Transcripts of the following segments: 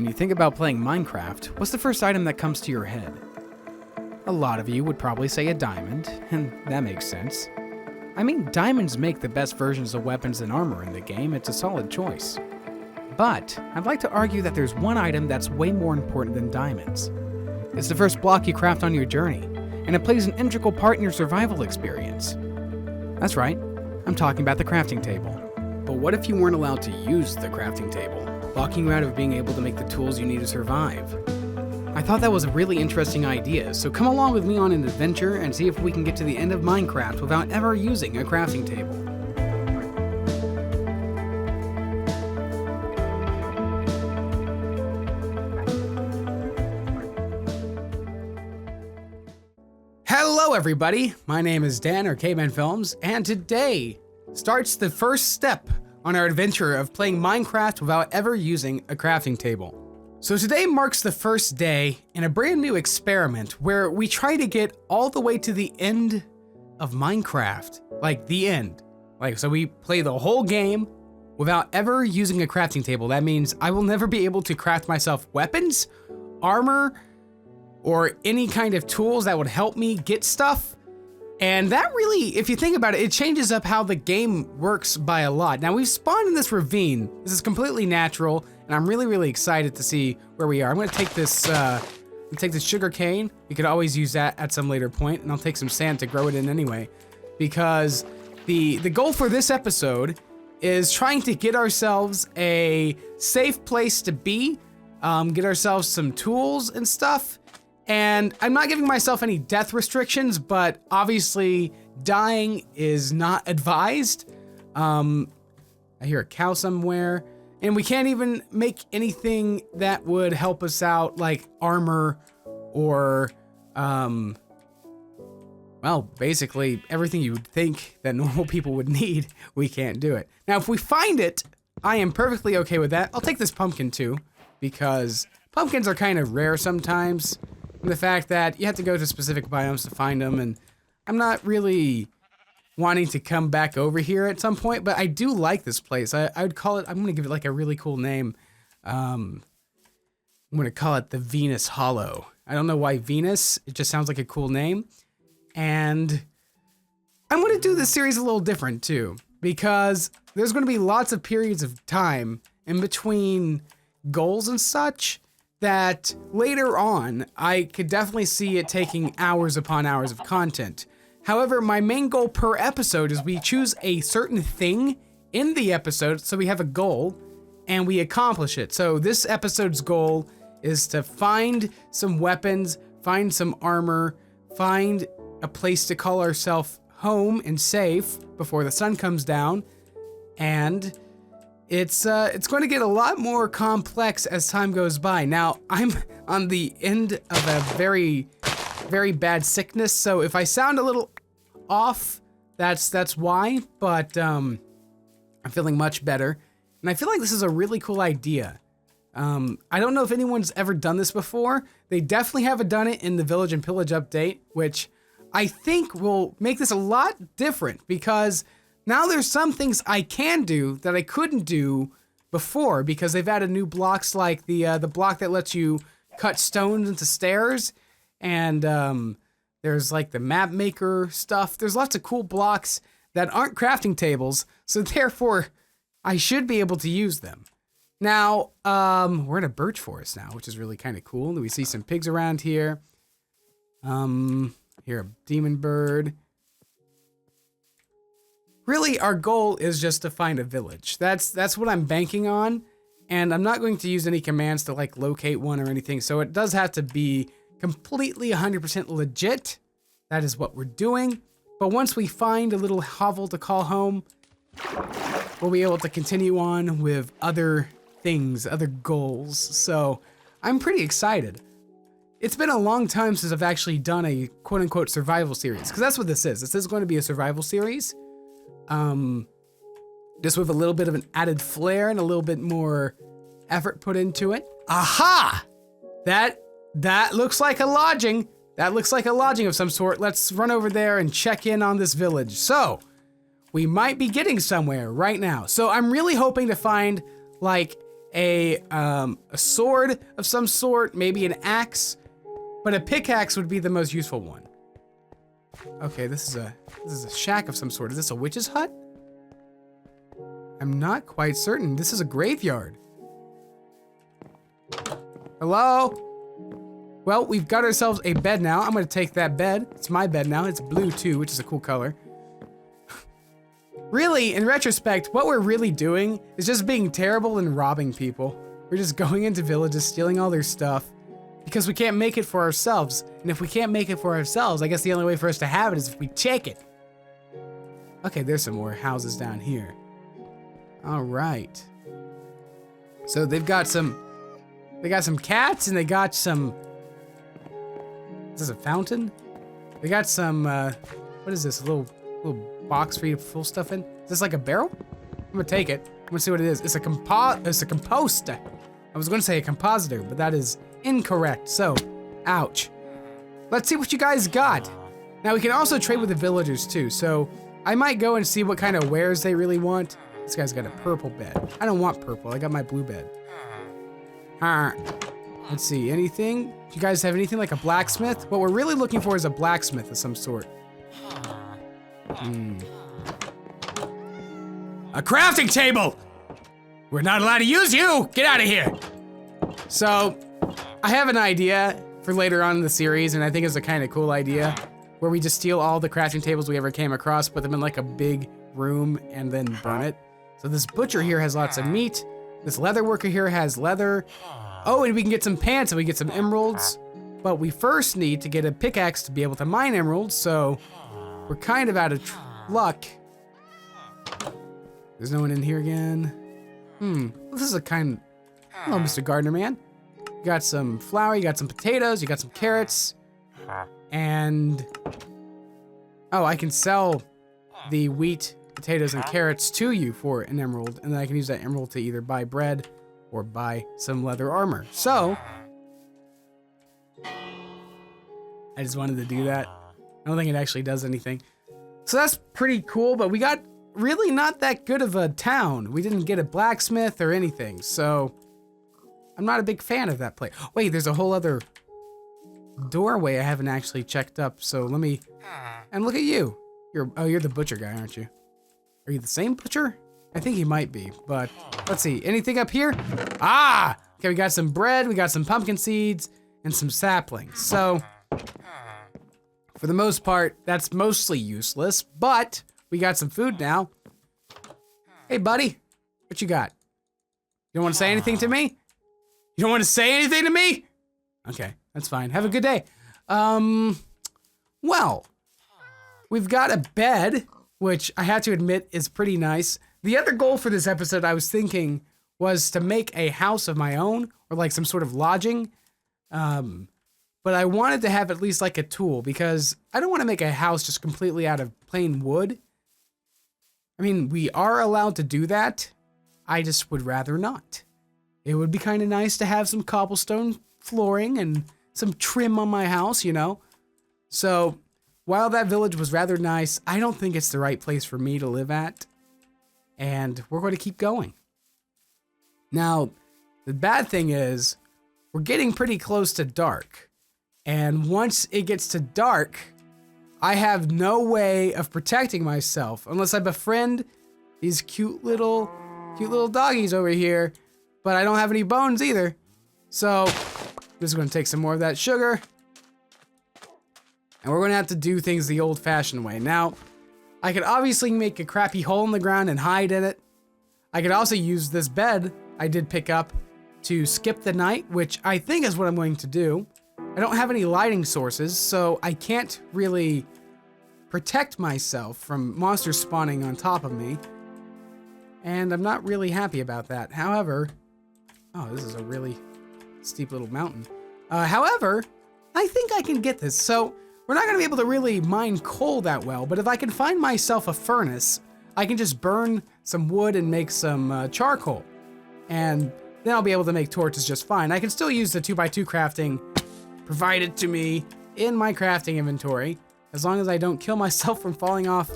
When you think about playing Minecraft, what's the first item that comes to your head? A lot of you would probably say a diamond, and that makes sense. I mean, diamonds make the best versions of weapons and armor in the game. It's a solid choice. But I'd like to argue that there's one item that's way more important than diamonds. It's the first block you craft on your journey, and it plays an integral part in your survival experience. That's right, I'm talking about the crafting table. But what if you weren't allowed to use the crafting table, blocking you out of being able to make the tools you need to survive? I thought that was a really interesting idea, so come along with me on an adventure and see if we can get to the end of Minecraft without ever using a crafting table. Hello everybody, my name is Dan or CavemanFilms, and today starts the first step on our adventure of playing Minecraft without ever using a crafting table. So today marks the first day in a brand new experiment where we try to get all the way to the end of Minecraft, like the end. So we play the whole game without ever using a crafting table. That means I will never be able to craft myself weapons, armor, or any kind of tools that would help me get stuff. And that really, if you think about it, it changes up how the game works by a lot. Now we've spawned in this ravine. This is completely natural, and I'm really excited to see where we are. I'm gonna take this sugar cane. We could always use that at some later point, and I'll take some sand to grow it in anyway. Because the goal for this episode is trying to get ourselves a safe place to be, get ourselves some tools and stuff. And I'm not giving myself any death restrictions, but obviously dying is not advised. I hear a cow somewhere, and we can't even make anything that would help us out, like armor or, well, basically everything you would think that normal people would need, we can't do it. Now, if we find it, I am perfectly okay with that. I'll take this pumpkin too, because pumpkins are kind of rare sometimes. The fact that you have to go to specific biomes to find them, and I'm not really wanting to come back over here at some point, but I do like this place. I would call it, I'm gonna give it like a really cool name. I'm gonna call it the Venus Hollow. I don't know why Venus, it just sounds like a cool name. And I'm gonna do this series a little different too, because there's gonna be lots of periods of time in between goals and such that later on, I could definitely see it taking hours upon hours of content. However, my main goal per episode is we choose a certain thing in the episode, so we have a goal, and we accomplish it. So this episode's goal is to find some weapons, find some armor, find a place to call ourselves home and safe before the sun comes down, and it's going to get a lot more complex as time goes by. Now, I'm on the end of a very bad sickness, so if I sound a little off, that's why, but I'm feeling much better, and I feel like this is a really cool idea. I don't know if anyone's ever done this before. They definitely haven't done it in the Village and Pillage update, which I think will make this a lot different, because now there's some things I can do that I couldn't do before, because they've added new blocks like the block that lets you cut stones into stairs, and there's like the map maker stuff. There's lots of cool blocks that aren't crafting tables, so therefore I should be able to use them. Now, we're in a birch forest now, which is really kind of cool. We see some pigs around here. Here a demon bird. Really, our goal is just to find a village. That's what I'm banking on, and I'm not going to use any commands to like locate one or anything, so it does have to be completely 100% legit. That is what we're doing. But once we find a little hovel to call home, we'll be able to continue on with other things, other goals. So I'm pretty excited. It's been a long time since I've actually done a quote-unquote survival series, because that's what this is. This is going to be a survival series. Just with a little bit of an added flair and a little bit more effort put into it. Aha! That looks like a lodging. That looks like a lodging of some sort. Let's run over there and check in on this village. So, we might be getting somewhere right now. So I'm really hoping to find like a sword of some sort, maybe an axe, but a pickaxe would be the most useful one. Okay, this is a shack of some sort. Is this a witch's hut? I'm not quite certain. This is a graveyard. Hello? Well, we've got ourselves a bed now. I'm gonna take that bed. It's my bed now. It's blue too, which is a cool color. Really, in retrospect, what we're really doing is just being terrible and robbing people. We're just going into villages, stealing all their stuff, because we can't make it for ourselves. And if we can't make it for ourselves, I guess the only way for us to have it is if we take it. Okay, there's some more houses down here. All right. So they got some cats and they got some, is this a fountain? They got some, what is this, a little box for you to fill stuff in? Is this like a barrel? I'm gonna take it. I'm gonna see what it is. It's a compost. I was gonna say a compositor, but that is incorrect. So, ouch. Let's see what you guys got. Now we can also trade with the villagers too. So I might go and see what kind of wares they really want. This guy's got a purple bed. I don't want purple. I got my blue bed. Let's see, anything? Do you guys have anything like a blacksmith? What we're really looking for is a blacksmith of some sort. A crafting table! We're not allowed to use you! Get out of here! So, I have an idea for later on in the series, and I think it's a kind of cool idea, where we just steal all the crafting tables we ever came across, put them in like a big room, and then burn it. So this butcher here has lots of meat. This leather worker here has leather. Oh, and we can get some pants and we get some emeralds. But we first need to get a pickaxe to be able to mine emeralds, so we're kind of out of luck. There's no one in here again. This is a kind... Hello, Mr. Gardener Man. You got some flour, you got some potatoes, you got some carrots. And... oh, I can sell the wheat, potatoes, and carrots to you for an emerald, and then I can use that emerald to either buy bread or buy some leather armor. So, I just wanted to do that. I don't think it actually does anything. So that's pretty cool, but we got really not that good of a town. We didn't get a blacksmith or anything, so I'm not a big fan of that place. Wait, there's a whole other doorway I haven't actually checked up, so let me... and look at you. You're the butcher guy, aren't you? Are you the same butcher? I think he might be, but let's see. Anything up here? Ah! Okay, we got some bread, we got some pumpkin seeds, and some saplings. So, for the most part, that's mostly useless, but we got some food now. Hey, buddy, what you got? You don't want to say anything to me? You don't want to say anything to me? Okay, that's fine. Have a good day. Well, we've got a bed, which I have to admit is pretty nice. The other goal for this episode, I was thinking, was to make a house of my own, or like some sort of lodging. But I wanted to have at least like a tool, because I don't want to make a house just completely out of plain wood. I mean, we are allowed to do that. I just would rather not. It would be kind of nice to have some cobblestone flooring and some trim on my house, you know? So, while that village was rather nice, I don't think it's the right place for me to live at. And we're going to keep going. Now, the bad thing is, we're getting pretty close to dark. And once it gets to dark, I have no way of protecting myself unless I befriend these cute little doggies over here. But I don't have any bones either. So, I'm just going to take some more of that sugar. And we're going to have to do things the old-fashioned way. Now, I could obviously make a crappy hole in the ground and hide in it. I could also use this bed I did pick up to skip the night, which I think is what I'm going to do. I don't have any lighting sources, so I can't really protect myself from monsters spawning on top of me. And I'm not really happy about that. However, oh, this is a really steep little mountain. However, I think I can get this. So, we're not going to be able to really mine coal that well, but if I can find myself a furnace, I can just burn some wood and make some charcoal. And then I'll be able to make torches just fine. I can still use the 2x2 crafting provided to me in my crafting inventory, as long as I don't kill myself from falling off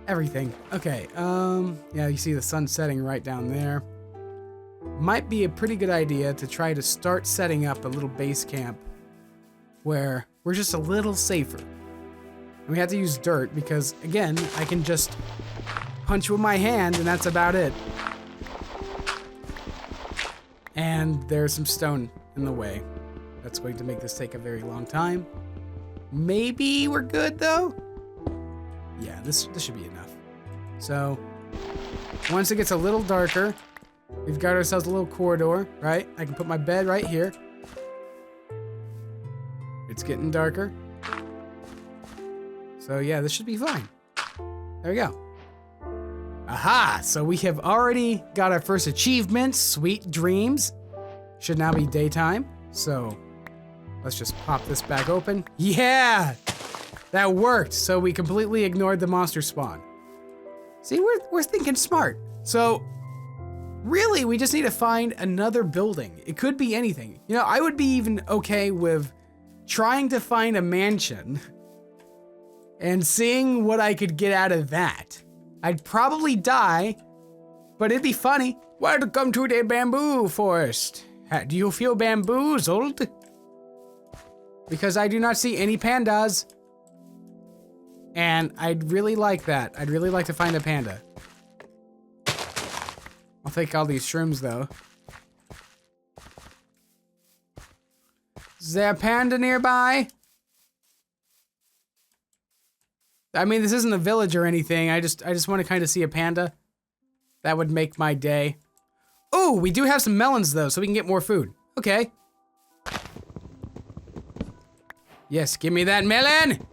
everything. Okay, yeah, you see the sun setting right down there. might be a pretty good idea to try to start setting up a little base camp where we're just a little safer. And we have to use dirt because, again, I can just punch with my hand and that's about it. And there's some stone in the way. That's going to make this take a very long time. Maybe we're good though? Yeah, this should be enough. So, once it gets a little darker, we've got ourselves a little corridor, right? I can put my bed right here. It's getting darker. So yeah, this should be fine. There we go. Aha! So we have already got our first achievement, Sweet Dreams. Should now be daytime, so let's just pop this back open. Yeah! That worked, so we completely ignored the monster spawn. See, we're thinking smart. So, really, we just need to find another building. It could be anything. You know, I would be even okay with trying to find a mansion and seeing what I could get out of that. I'd probably die, but it'd be funny. Welcome to the bamboo forest. Do you feel bamboozled? Because I do not see any pandas. And I'd really like that. I'd really like to find a panda. I'll take all these shrooms though. Is there a panda nearby? I mean, this isn't a village or anything. I just want to kind of see a panda. That would make my day. Oh, we do have some melons though, so we can get more food. Okay. Yes, give me that melon!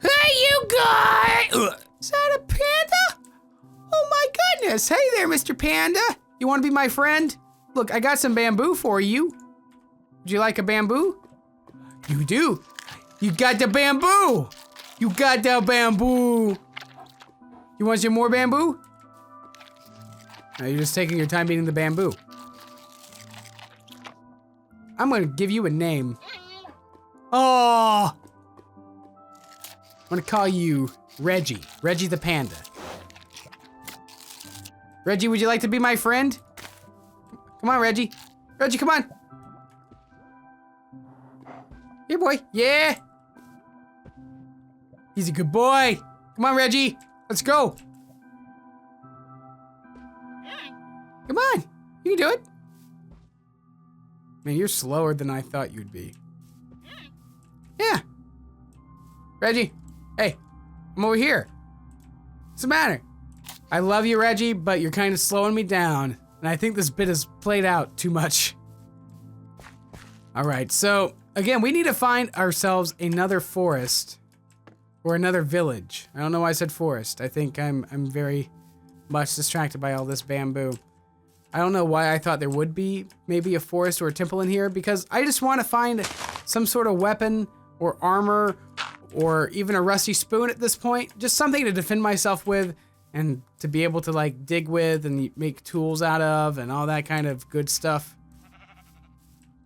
Hey, you guy! Is that a panda? Oh my goodness! Hey there, Mr. Panda! You want to be my friend? Look, I got some bamboo for you. Would you like a bamboo? You do. You got the bamboo. You got the bamboo. You want some more bamboo? No, you're just taking your time eating the bamboo. I'm gonna give you a name. Oh! I'm gonna call you Reggie. Reggie the panda. Reggie, would you like to be my friend? Come on, Reggie. Reggie, come on. Here, boy. Yeah. He's a good boy. Come on, Reggie. Let's go. Come on. You can do it. Man, you're slower than I thought you'd be. Yeah. Reggie. Hey, I'm over here. What's the matter? I love you, Reggie, but you're kind of slowing me down. And I think this bit is played out too much. All right, so again, we need to find ourselves another forest or another village. I don't know why I said forest. I think I'm very much distracted by all this bamboo. I don't know why I thought there would be maybe a forest or a temple in here, because I just want to find some sort of weapon or armor or even a rusty spoon at this point. Just something to defend myself with and to be able to like dig with and make tools out of and all that kind of good stuff.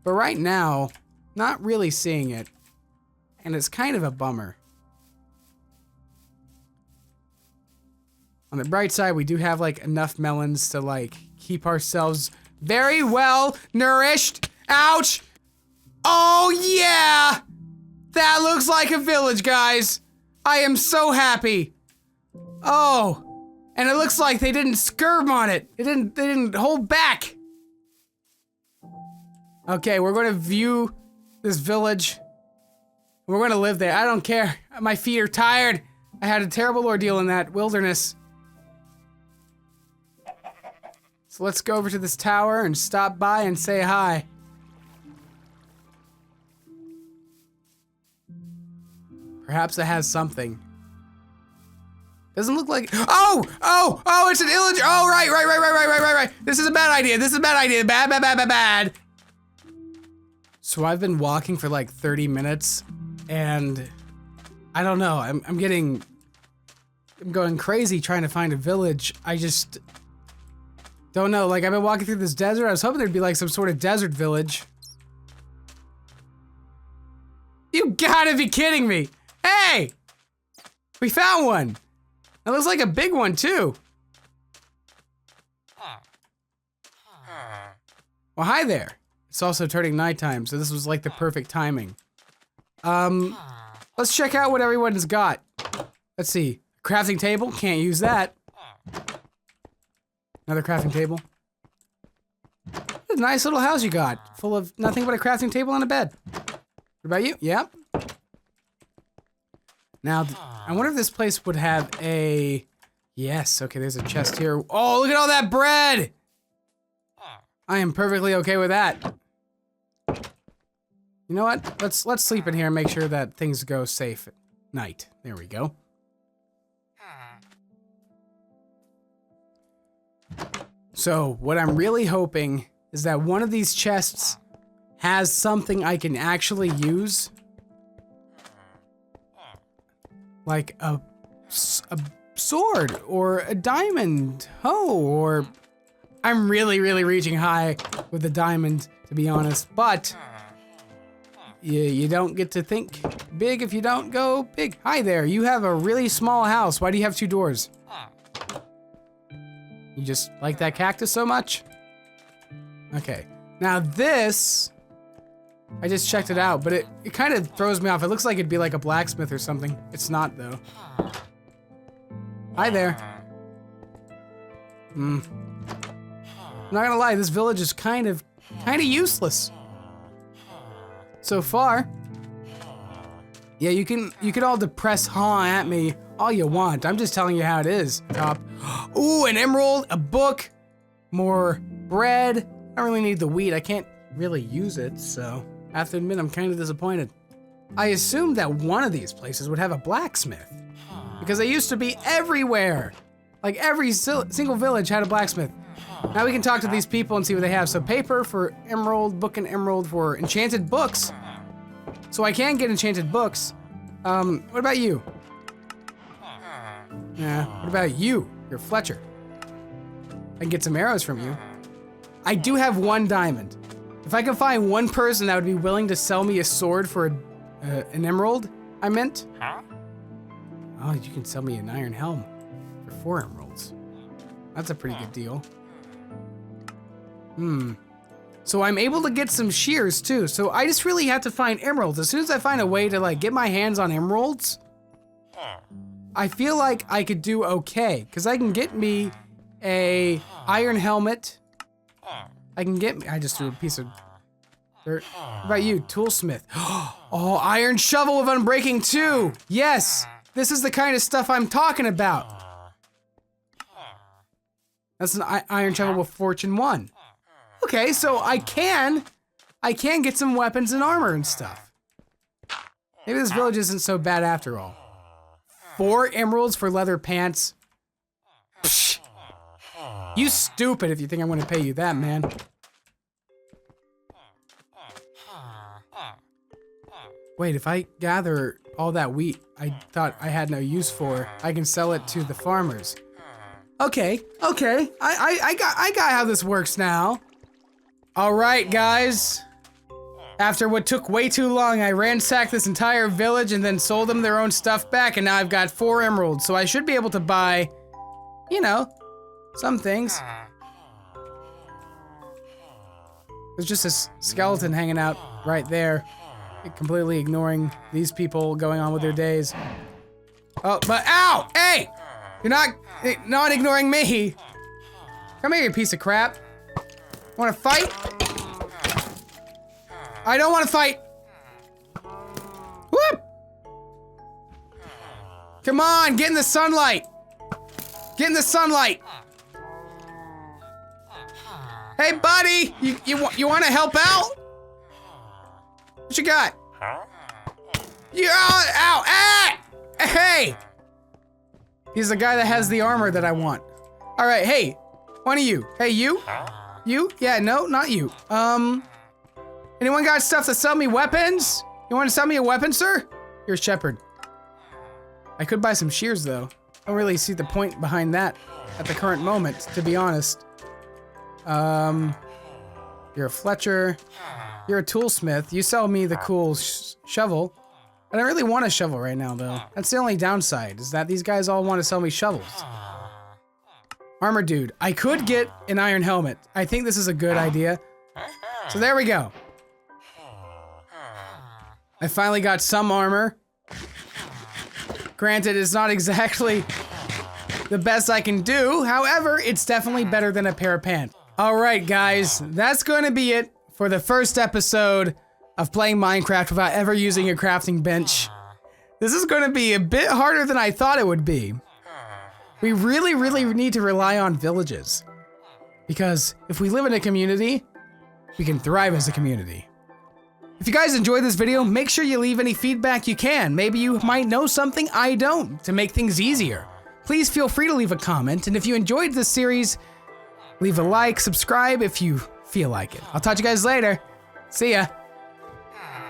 But right now, not really seeing it, and it's kind of a bummer. On the bright side, we do have like enough melons to like keep ourselves very well nourished. Ouch! Oh yeah! That looks like a village, guys. I am so happy. Oh, and it looks like they didn't skirm on it. They didn't hold back. Okay, we're gonna view this village. We're gonna live there. I don't care. My feet are tired. I had a terrible ordeal in that wilderness. So let's go over to this tower and stop by and say hi. Perhaps it has something. Doesn't look like. Oh, it's an illager. Oh, right. This is a bad idea. Bad. So I've been walking for like 30 minutes and I don't know. I'm going crazy trying to find a village. I just don't know. Like I've been walking through this desert. I was hoping there'd be like some sort of desert village. You gotta be kidding me. Hey, we found one. It looks like a big one too. Well, hi there. It's also turning nighttime, so this was like the perfect timing. Let's check out what everyone's got. Let's see. Crafting table, can't use that. Another crafting table. A nice little house you got, full of nothing but a crafting table and a bed. What about you? Yep. Now, I wonder if this place would have a... Yes, okay, there's a chest here. Oh, look at all that bread! I am perfectly okay with that. You know what? Let's sleep in here and make sure that things go safe at night. There we go. So, what I'm really hoping is that one of these chests has something I can actually use. Like a sword, or a diamond hoe, or... I'm really reaching high with the diamond, to be honest, but... You don't get to think big if you don't go big. Hi there, you have a really small house. Why do you have 2 doors? You just like that cactus so much? Okay. Now this... I just checked it out, but it kind of throws me off. It looks like it'd be like a blacksmith or something. It's not, though. Hi there. I'm not gonna lie, this village is kind of useless. So far. Yeah, you can all depress at me all you want. I'm just telling you how it is, Top. Ooh, an emerald, a book, more bread. I don't really need the wheat. I can't really use it, so I have to admit I'm kind of disappointed. I assumed that one of these places would have a blacksmith, because they used to be everywhere. Like every single village had a blacksmith. Now we can talk to these people and see what they have. So paper for emerald, book and emerald for enchanted books. So I can get enchanted books. What about you? What about you? You're Fletcher. I can get some arrows from you. I do have 1 diamond. If I can find one person that would be willing to sell me a sword for an emerald, I meant. Oh, you can sell me an iron helm for 4 emeralds. That's a pretty good deal. So I'm able to get some shears too. So I just really have to find emeralds. As soon as I find a way to like get my hands on emeralds, I feel like I could do okay. Cause I can get me a iron helmet. I just threw a piece of dirt. What about you, toolsmith? Oh, iron shovel with unbreaking too. Yes, this is the kind of stuff I'm talking about. That's an iron shovel with fortune 1. Okay, so I can get some weapons and armor and stuff. Maybe this village isn't so bad after all. 4 emeralds for leather pants. Psh. You stupid if you think I'm gonna pay you that, man. Wait, if I gather all that wheat I thought I had no use for, I can sell it to the farmers. Okay. I got how this works now. All right, guys. After what took way too long, I ransacked this entire village and then sold them their own stuff back, and now I've got 4 emeralds, so I should be able to buy, you know, some things. There's just a skeleton hanging out right there, completely ignoring these people going on with their days. Oh, but ow! Hey! You're not ignoring me. Come here, you piece of crap. Wanna fight? I don't wanna fight. Whoop! Come on, get in the sunlight. Get in the sunlight. Hey, buddy, you wanna help out? What you got? You ow! Ah! Hey! He's the guy that has the armor that I want. All right, hey, one of you. Hey, you? You? Yeah, no, not you. Anyone got stuff to sell me weapons? You want to sell me a weapon, sir? You're a shepherd. I could buy some shears, though. I don't really see the point behind that at the current moment, to be honest. You're a Fletcher. You're a toolsmith. You sell me the cool shovel. I don't really want a shovel right now, though. That's the only downside, is that these guys all want to sell me shovels. Armor dude. I could get an iron helmet. I think this is a good idea. So there we go. I finally got some armor. Granted, it's not exactly the best I can do. However, it's definitely better than a pair of pants. All right, guys, that's going to be it for the first episode of playing Minecraft without ever using a crafting bench. This is going to be a bit harder than I thought it would be. We really need to rely on villages. Because if we live in a community, we can thrive as a community. If you guys enjoyed this video, make sure you leave any feedback you can. Maybe you might know something I don't to make things easier. Please feel free to leave a comment, and if you enjoyed this series, leave a like, subscribe if you feel like it. I'll talk to you guys later. See ya.